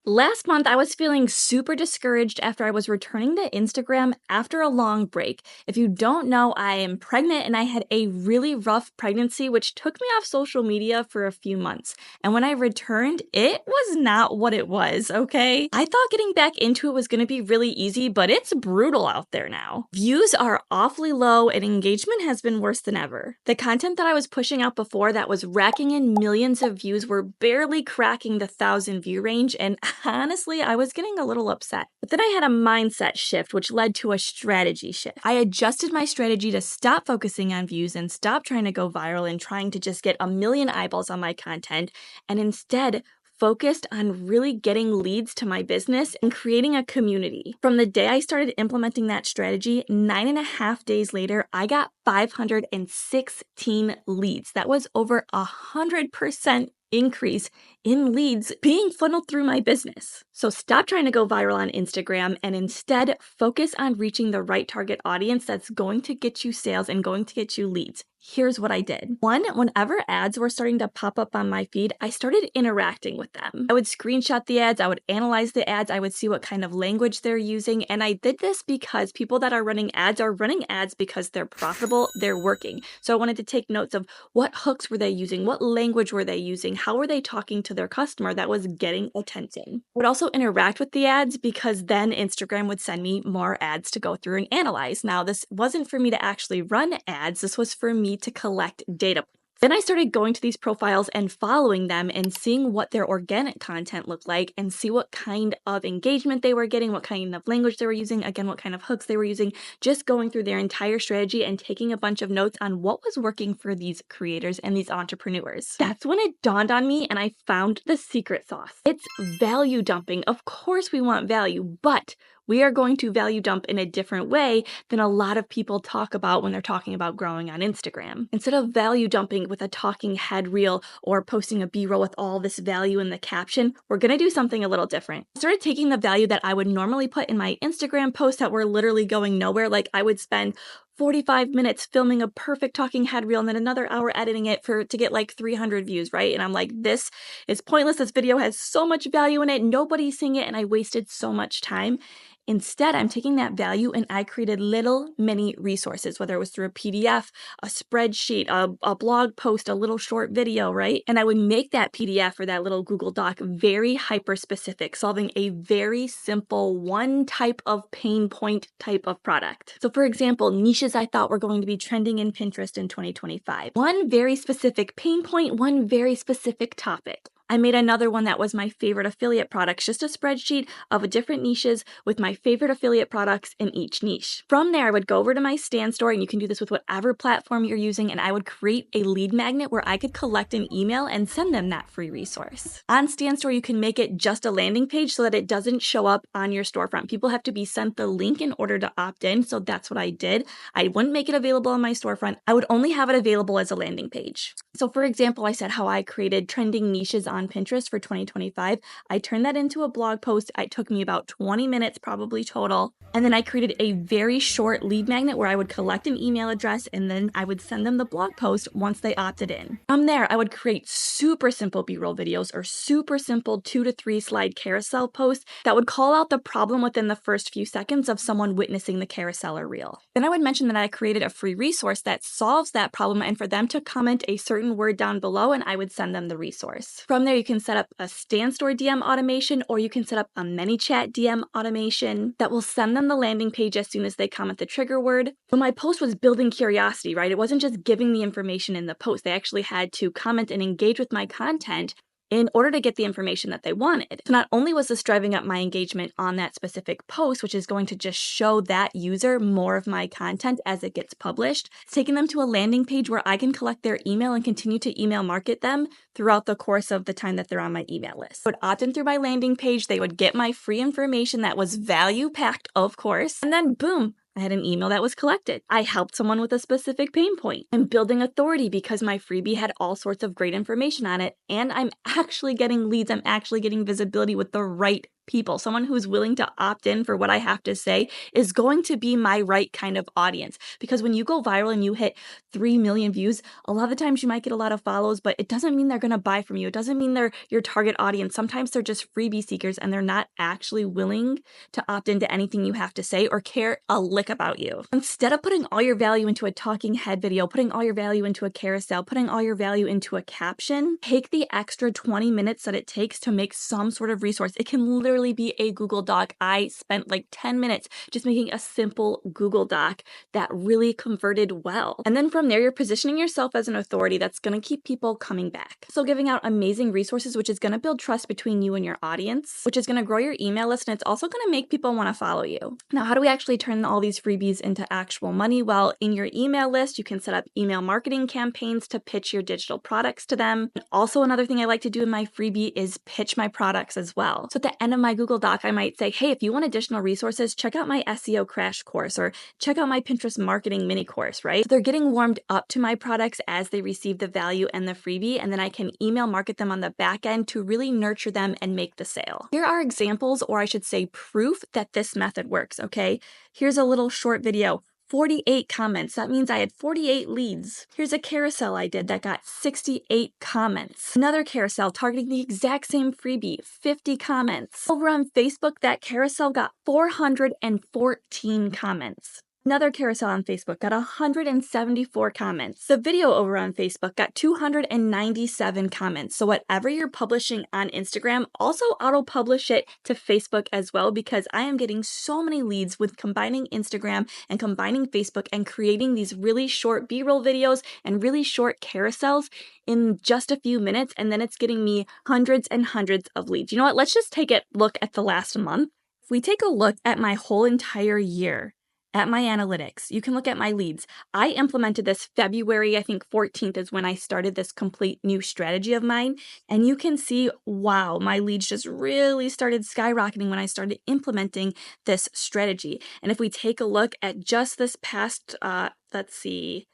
Last month, I was feeling super discouraged after I was returning to Instagram after a long break. If you don't know, I am pregnant and I had a really rough pregnancy, which took me off social media for a few months. And when I returned, it was not what it was, okay? I thought getting back into it was going to be really easy, but it's brutal out there now. Views are awfully low and engagement has been worse than ever. The content that I was pushing out before that was racking in millions of views were barely cracking the 1,000 view range, and honestly, I was getting a little upset. But then I had a mindset shift, which led to a strategy shift. I adjusted my strategy to stop focusing on views and stop trying to go viral and trying to just get a million eyeballs on my content, and instead focused on really getting leads to my business and creating a community. From the day I started implementing that strategy, 9.5 days later, I got 516 leads. That was over 100% increase in leads being funneled through my business. So stop trying to go viral on Instagram and instead focus on reaching the right target audience that's going to get you sales and going to get you leads. Here's what I did. One, whenever ads were starting to pop up on my feed, I started interacting with them. I would screenshot the ads, I would analyze the ads, I would see what kind of language they're using, and I did this because people that are running ads because they're profitable, they're working. So I wanted to take notes of what hooks were they using, what language were they using, how were they talking to their customer that was getting attention. I would also interact with the ads because then Instagram would send me more ads to go through and analyze. Now, this wasn't for me to actually run ads, this was for me to collect data. Then I started going to these profiles and following them and seeing what their organic content looked like and see what kind of engagement they were getting, what kind of language they were using, again, what kind of hooks they were using, just going through their entire strategy and taking a bunch of notes on what was working for these creators and these entrepreneurs. That's when it dawned on me and I found the secret sauce. It's value dumping. Of course we want value, but we are going to value dump in a different way than a lot of people talk about when they're talking about growing on Instagram. Instead of value dumping with a talking head reel or posting a B-roll with all this value in the caption, we're going to do something a little different. I started taking the value that I would normally put in my Instagram posts that were literally going nowhere. Like I would spend 45 minutes filming a perfect talking head reel and then another hour editing it to get like 300 views, right? And I'm like, this is pointless. This video has so much value in it. Nobody's seeing it. And I wasted so much time. Instead, I'm taking that value and I created little mini resources, whether it was through a PDF, a spreadsheet, a blog post, a little short video, right? And I would make that PDF or that little Google Doc very hyper specific, solving a very simple one type of pain point type of product. So for example, niches I thought were going to be trending in Pinterest in 2025. One very specific pain point, one very specific topic. I made another one that was my favorite affiliate products, just a spreadsheet of different niches with my favorite affiliate products in each niche. From there, I would go over to my Stan Store, and you can do this with whatever platform you're using, and I would create a lead magnet where I could collect an email and send them that free resource. On Stan Store, you can make it just a landing page so that it doesn't show up on your storefront. People have to be sent the link in order to opt in, so that's what I did. I wouldn't make it available on my storefront. I would only have it available as a landing page. So for example, I said how I created trending niches on Pinterest for 2025. I turned that into a blog post. It took me about 20 minutes probably total. And then I created a very short lead magnet where I would collect an email address and then I would send them the blog post once they opted in. From there, I would create super simple B-roll videos or super simple 2 to 3 slide carousel posts that would call out the problem within the first few seconds of someone witnessing the carousel or reel. Then I would mention that I created a free resource that solves that problem and for them to comment a certain word down below and I would send them the resource. From there, you can set up a Stan Store DM automation or you can set up a ManyChat DM automation that will send them the landing page as soon as they comment the trigger word. But my post was building curiosity, right? It wasn't just giving the information in the post. They actually had to comment and engage with my content in order to get the information that they wanted. So not only was this driving up my engagement on that specific post, which is going to just show that user more of my content as it gets published, it's taking them to a landing page where I can collect their email and continue to email market them throughout the course of the time that they're on my email list. I would opt in through my landing page, they would get my free information that was value packed, of course, and then boom, I had an email that was collected. I helped someone with a specific pain point. I'm building authority because my freebie had all sorts of great information on it, and I'm actually getting leads. I'm actually getting visibility with the right people, someone who's willing to opt in for what I have to say, is going to be my right kind of audience. Because when you go viral and you hit 3 million views, a lot of the times you might get a lot of follows, but it doesn't mean they're going to buy from you. It doesn't mean they're your target audience. Sometimes they're just freebie seekers and they're not actually willing to opt into anything you have to say or care a lick about you. Instead of putting all your value into a talking head video, putting all your value into a carousel, putting all your value into a caption, take the extra 20 minutes that it takes to make some sort of resource. It can literally be a Google Doc. I spent like 10 minutes just making a simple Google Doc that really converted well. And then from there, you're positioning yourself as an authority that's going to keep people coming back. So giving out amazing resources, which is going to build trust between you and your audience, which is going to grow your email list, and it's also going to make people want to follow you. Now, how do we actually turn all these freebies into actual money? Well, in your email list, you can set up email marketing campaigns to pitch your digital products to them. And also, another thing I like to do in my freebie is pitch my products as well. So at the end of my Google Doc, I might say, hey, if you want additional resources, check out my SEO crash course or check out my Pinterest marketing mini course, right? So they're getting warmed up to my products as they receive the value and the freebie, and then I can email market them on the back end to really nurture them and make the sale. Here are examples, or I should say proof that this method works, okay? Here's a little short video. 48 comments. That means I had 48 leads. Here's a carousel I did that got 68 comments. Another carousel targeting the exact same freebie, 50 comments. Over on Facebook, that carousel got 414 comments. Another carousel on Facebook got 174 comments. The video over on Facebook got 297 comments. So whatever you're publishing on Instagram, also auto-publish it to Facebook as well, because I am getting so many leads with combining Instagram and combining Facebook and creating these really short B-roll videos and really short carousels in just a few minutes, and then it's getting me hundreds and hundreds of leads. You know what? Let's just take a look at the last month. If we take a look at my whole entire year, at my analytics, you can look at my leads. I implemented this February, I think 14th is when I started this complete new strategy of mine. And you can see, wow, my leads just really started skyrocketing when I started implementing this strategy. And if we take a look at just this past, 30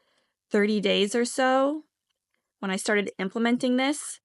days or so, when I started implementing this,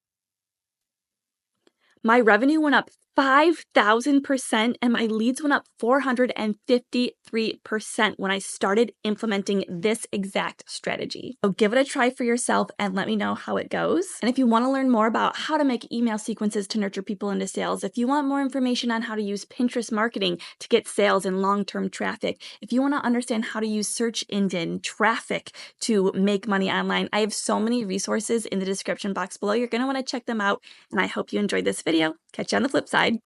my revenue went up 5,000% and my leads went up 453% when I started implementing this exact strategy. So give it a try for yourself and let me know how it goes. And if you want to learn more about how to make email sequences to nurture people into sales, if you want more information on how to use Pinterest marketing to get sales and long-term traffic, if you want to understand how to use search engine traffic to make money online, I have so many resources in the description box below. You're going to want to check them out, and I hope you enjoyed this video. Catch you on the flip side.